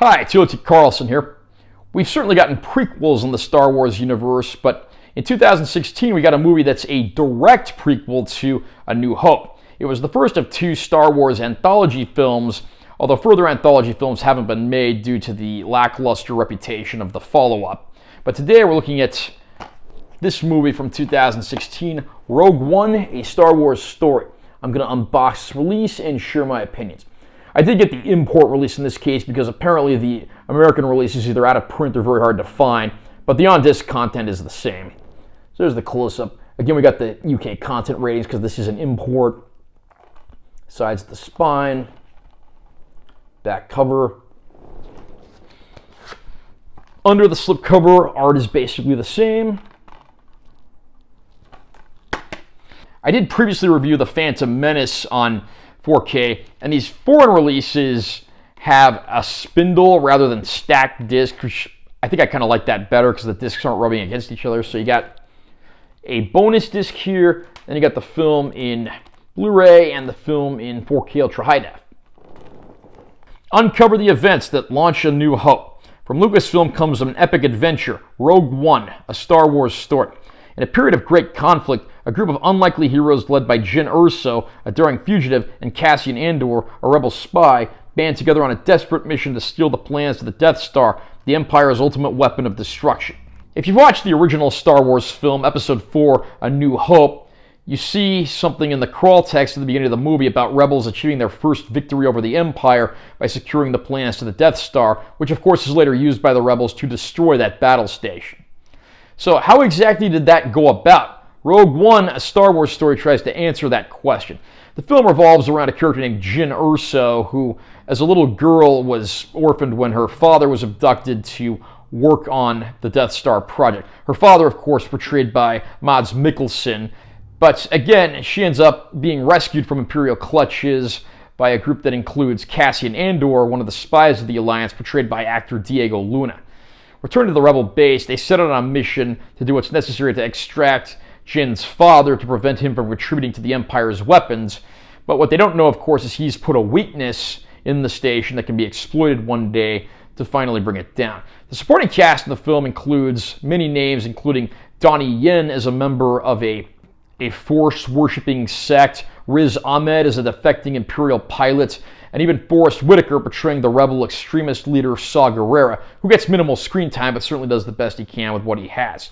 Hi, Timothy Carlson here. We've certainly gotten prequels in the Star Wars universe, but in 2016 we got a movie that's a direct prequel to A New Hope. It was the first of two Star Wars anthology films, although further anthology films haven't been made due to the lackluster reputation of the follow-up. But today we're looking at this movie from 2016, Rogue One, A Star Wars Story. I'm going to unbox this release and share my opinions. I did get the import release in this case because apparently the American release is either out of print or very hard to find, but the on-disc content is the same. So there's the close-up. Again, we got the UK content ratings because this is an import. Sides of the spine, back cover. Under the slipcover, art is basically the same. I did previously review The Phantom Menace on 4K, and these foreign releases have a spindle rather than stacked discs, which I think I kind of like that better because the discs aren't rubbing against each other. So you got a bonus disc here, then you got the film in Blu-ray and the film in 4K Ultra High Def. Uncover the events that launch A New Hope. From Lucasfilm comes an epic adventure, Rogue One, A Star Wars Story. In a period of great conflict, a group of unlikely heroes led by Jyn Erso, a daring fugitive, and Cassian Andor, a rebel spy, band together on a desperate mission to steal the plans to the Death Star, the Empire's ultimate weapon of destruction. If you've watched the original Star Wars film, Episode 4, A New Hope, you see something in the crawl text at the beginning of the movie about rebels achieving their first victory over the Empire by securing the plans to the Death Star, which of course is later used by the rebels to destroy that battle station. So how exactly did that go about? Rogue One, A Star Wars Story tries to answer that question. The film revolves around a character named Jyn Erso, who as a little girl was orphaned when her father was abducted to work on the Death Star project. Her father, of course, portrayed by Mads Mikkelsen, but again, she ends up being rescued from Imperial clutches by a group that includes Cassian Andor, one of the spies of the Alliance, portrayed by actor Diego Luna. Returned to the rebel base, they set out on a mission to do what's necessary to extract Jyn's father to prevent him from contributing to the Empire's weapons. But what they don't know, of course, is he's put a weakness in the station that can be exploited one day to finally bring it down. The supporting cast in the film includes many names, including Donnie Yen as a member of a Force-worshipping sect, Riz Ahmed as a defecting Imperial pilot, and even Forrest Whitaker portraying the rebel extremist leader Saw Gerrera, who gets minimal screen time but certainly does the best he can with what he has.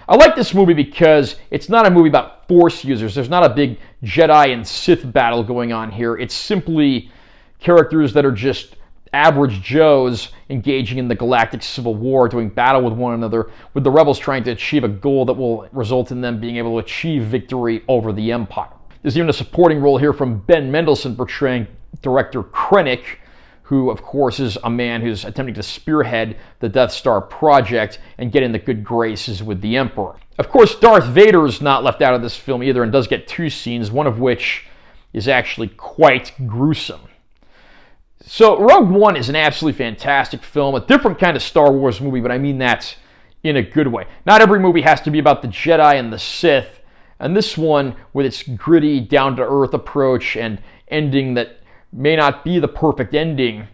I like this movie because it's not a movie about Force users. There's not a big Jedi and Sith battle going on here. It's simply characters that are just average Joes engaging in the galactic civil war, doing battle with one another, with the rebels trying to achieve a goal that will result in them being able to achieve victory over the Empire. There's even a supporting role here from Ben Mendelsohn portraying Director Krennic, who of course is a man who's attempting to spearhead the Death Star project and get in the good graces with the Emperor. Of course, Darth Vader is not left out of this film either and does get two scenes, one of which is actually quite gruesome. So Rogue One is an absolutely fantastic film, a different kind of Star Wars movie, but I mean that in a good way. Not every movie has to be about the Jedi and the Sith, and this one, with its gritty, down-to-earth approach and ending that may not be the perfect ending,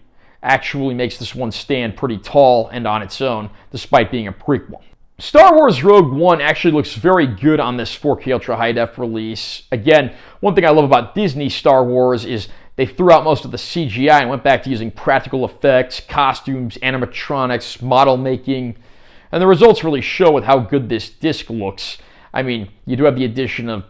actually makes this one stand pretty tall and on its own, despite being a prequel. Star Wars Rogue One actually looks very good on this 4K Ultra High Def release. Again, one thing I love about Disney Star Wars is they threw out most of the CGI and went back to using practical effects, costumes, animatronics, model making, and the results really show with how good this disc looks. I mean, you do have the addition of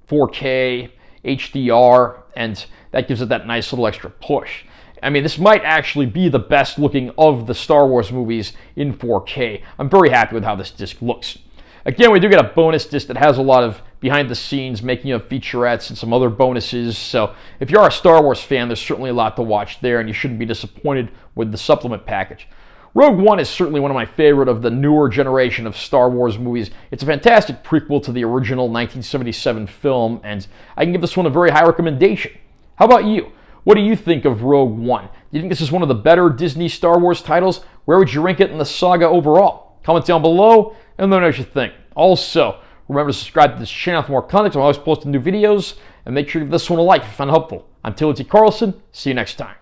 4K, HDR, and that gives it that nice little extra push. I mean, this might actually be the best looking of the Star Wars movies in 4K. I'm very happy with how this disc looks. Again, we do get a bonus disc that has a lot of behind the scenes, making of featurettes and some other bonuses. So if you are a Star Wars fan, there's certainly a lot to watch there, and you shouldn't be disappointed with the supplement package. Rogue One is certainly one of my favorite of the newer generation of Star Wars movies. It's a fantastic prequel to the original 1977 film, and I can give this one a very high recommendation. How about you? What do you think of Rogue One? Do you think this is one of the better Disney Star Wars titles? Where would you rank it in the saga overall? Comment down below and let me know what you think. Also, remember to subscribe to this channel for more content. I'm always posting new videos, and make sure to give this one a like if you found it helpful. I'm Timothy Carlson. See you next time.